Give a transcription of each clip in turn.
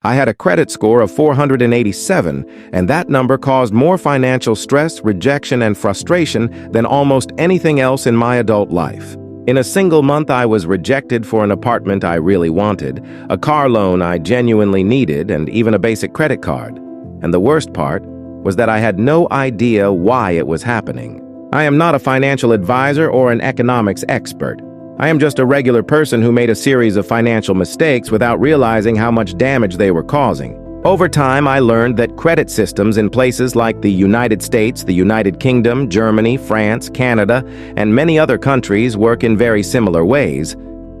I had a credit score of 487, and that number caused more financial stress, rejection, and frustration than almost anything else in my adult life. In a single month, I was rejected for an apartment I really wanted, a car loan I genuinely needed, and even a basic credit card. And the worst part was that I had no idea why it was happening. I am not a financial advisor or an economics expert. I am just a regular person who made a series of financial mistakes without realizing how much damage they were causing. Over time, I learned that credit systems in places like the United States, the United Kingdom, Germany, France, Canada, and many other countries work in very similar ways,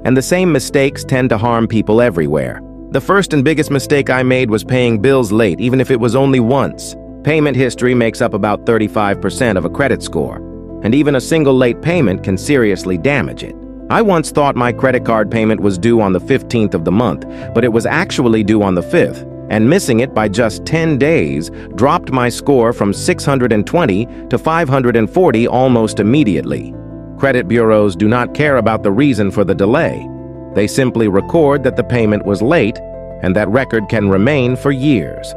and the same mistakes tend to harm people everywhere. The first and biggest mistake I made was paying bills late, even if it was only once. Payment history makes up about 35% of a credit score, and even a single late payment can seriously damage it. I once thought my credit card payment was due on the 15th of the month, but it was actually due on the 5th, and missing it by just 10 days dropped my score from 620 to 540 almost immediately. Credit bureaus do not care about the reason for the delay. They simply record that the payment was late, and that record can remain for years.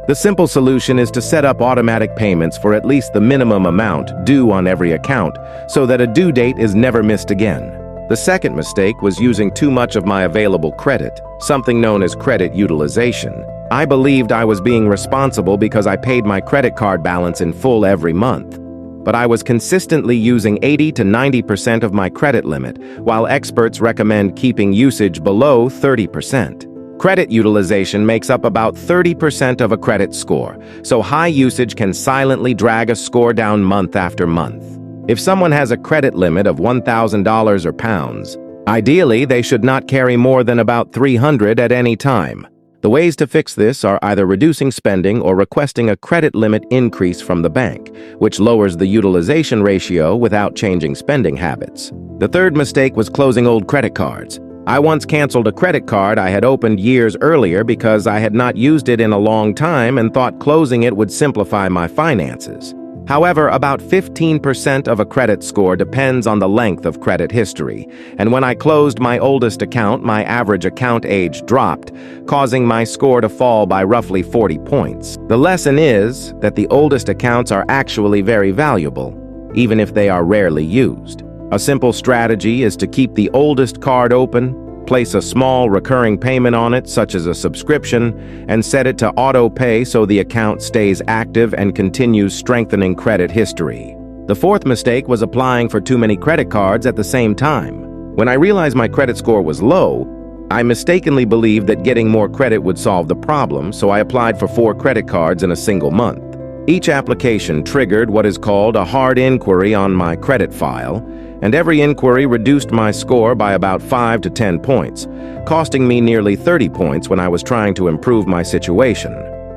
The simple solution is to set up automatic payments for at least the minimum amount due on every account, so that a due date is never missed again. The second mistake was using too much of my available credit, something known as credit utilization. I believed I was being responsible because I paid my credit card balance in full every month. But I was consistently using 80 to 90% of my credit limit, while experts recommend keeping usage below 30%. Credit utilization makes up about 30% of a credit score, so high usage can silently drag a score down month after month. If someone has a credit limit of $1,000 or pounds, ideally they should not carry more than about $300 at any time. The ways to fix this are either reducing spending or requesting a credit limit increase from the bank, which lowers the utilization ratio without changing spending habits. The third mistake was closing old credit cards. I once canceled a credit card I had opened years earlier because I had not used it in a long time and thought closing it would simplify my finances. However, about 15% of a credit score depends on the length of credit history, and when I closed my oldest account, my average account age dropped, causing my score to fall by roughly 40 points. The lesson is that the oldest accounts are actually very valuable, even if they are rarely used. A simple strategy is to keep the oldest card open, place a small recurring payment on it, such as a subscription, and set it to auto-pay so the account stays active and continues strengthening credit history. The fourth mistake was applying for too many credit cards at the same time. When I realized my credit score was low, I mistakenly believed that getting more credit would solve the problem, so I applied for 4 credit cards in a single month. Each application triggered what is called a hard inquiry on my credit file, and every inquiry reduced my score by about 5 to 10 points, costing me nearly 30 points when I was trying to improve my situation.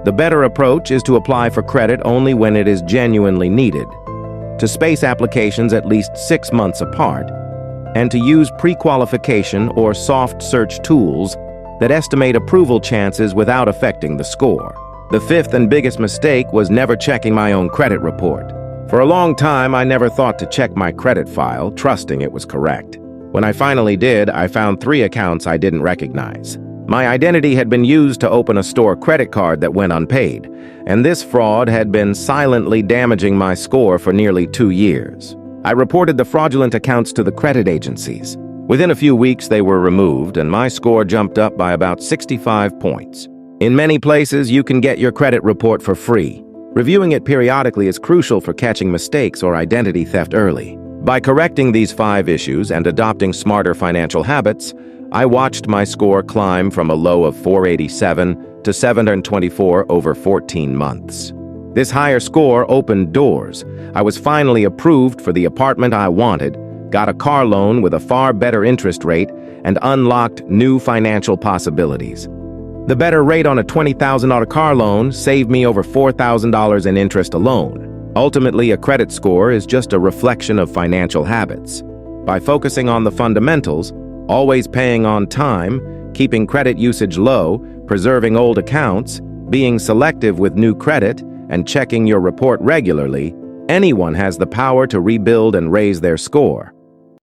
The better approach is to apply for credit only when it is genuinely needed, to space applications at least 6 months apart, and to use pre-qualification or soft search tools that estimate approval chances without affecting the score. The fifth and biggest mistake was never checking my own credit report. For a long time, I never thought to check my credit file, trusting it was correct. When I finally did, I found 3 accounts I didn't recognize. My identity had been used to open a store credit card that went unpaid, and this fraud had been silently damaging my score for nearly 2 years. I reported the fraudulent accounts to the credit agencies. Within a few weeks, they were removed, and my score jumped up by about 65 points. In many places, you can get your credit report for free. Reviewing it periodically is crucial for catching mistakes or identity theft early. By correcting these 5 issues and adopting smarter financial habits, I watched my score climb from a low of 487 to 724 over 14 months. This higher score opened doors. I was finally approved for the apartment I wanted, got a car loan with a far better interest rate, and unlocked new financial possibilities. The better rate on a $20,000 car loan saved me over $4,000 in interest alone. Ultimately, a credit score is just a reflection of financial habits. By focusing on the fundamentals, always paying on time, keeping credit usage low, preserving old accounts, being selective with new credit, and checking your report regularly, anyone has the power to rebuild and raise their score.